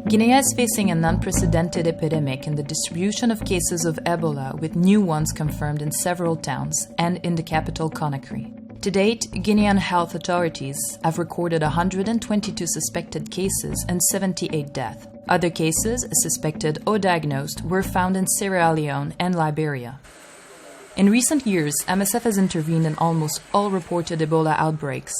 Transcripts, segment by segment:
Guinea is facing an unprecedented epidemic in the distribution of cases of Ebola, with new ones confirmed in several towns and in the capital Conakry. To date, Guinean health authorities have recorded 122 suspected cases and 78 deaths. Other cases, suspected or diagnosed, were found in Sierra Leone and Liberia. In recent years, MSF has intervened in almost all reported Ebola outbreaks,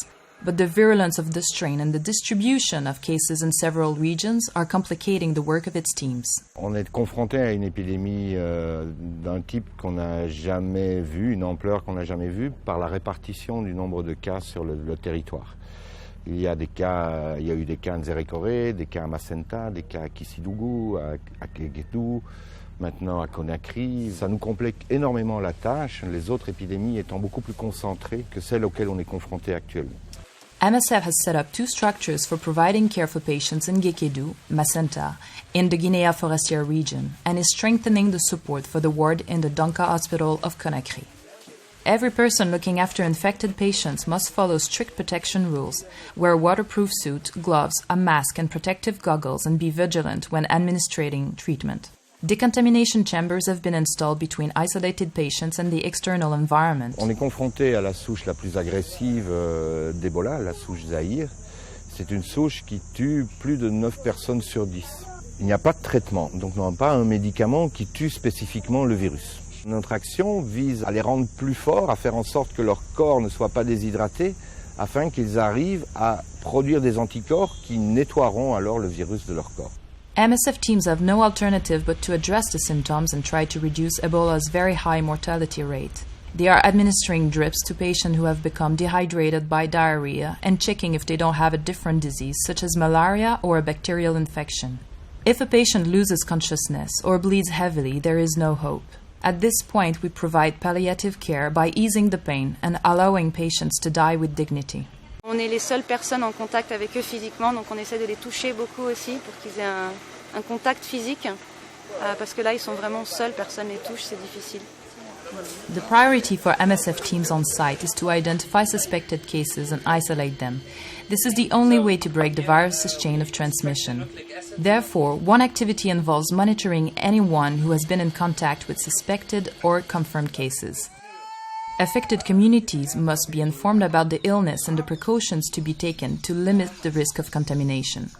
but the virulence of the strain and the distribution of cases in several regions are complicating the work of its teams. On est confronté à une épidémie d'un type qu'on n'a jamais vu, une ampleur qu'on n'a jamais vue, par la répartition du nombre de cas sur le territoire. Il y a eu des cas à Nzérékoré, des cas à Macenta, des cas à Kissidougou, à Kéguédou, maintenant à Conakry. Ça nous complique énormément la tâche, les autres épidémies étant beaucoup plus concentrées que celles auxquelles on est confronté actuellement. MSF has set up 2 structures for providing care for patients in Gekedou, Macenta, in the Guinea Forestier region, and is strengthening the support for the ward in the Donka Hospital of Conakry. Every person looking after infected patients must follow strict protection rules, wear a waterproof suit, gloves, a mask and protective goggles, and be vigilant when administering treatment. Decontamination chambers have been installed between isolated patients and the external environment. On est confronté à la souche la plus agressive d'Ebola, la souche Zaïre. C'est une souche qui tue plus de 9 personnes sur 10. Il n'y a pas de traitement, donc nous n'avons pas un médicament qui tue spécifiquement le virus. Notre action vise à les rendre plus forts, à faire en sorte que leur corps ne soit pas déshydraté, afin qu'ils arrivent à produire des anticorps qui nettoieront alors le virus de leur corps. MSF teams have no alternative but to address the symptoms and try to reduce Ebola's very high mortality rate. They are administering drips to patients who have become dehydrated by diarrhea and checking if they don't have a different disease, such as malaria or a bacterial infection. If a patient loses consciousness or bleeds heavily, there is no hope. At this point, we provide palliative care by easing the pain and allowing patients to die with dignity. On est les seules personnes en contact avec eux physiquement, donc on essaie de les toucher beaucoup aussi pour qu'ils aient un contact physique, parce que là ils sont vraiment seuls, personne ne les touche, c'est difficile. The priority for MSF teams on site is to identify suspected cases and isolate them. This is the only way to break the virus's chain of transmission. Therefore, one activity involves monitoring anyone who has been in contact with suspected or confirmed cases. Affected communities must be informed about the illness and the precautions to be taken to limit the risk of contamination.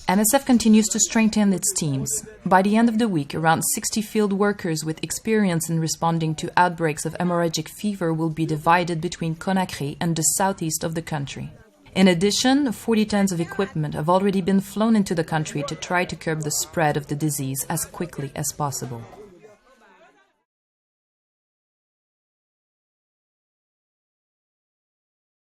MSF continues to strengthen its teams. By the end of the week, around 60 field workers with experience in responding to outbreaks of hemorrhagic fever will be divided between Conakry and the southeast of the country. In addition, 40 tons of equipment have already been flown into the country to try to curb the spread of the disease as quickly as possible.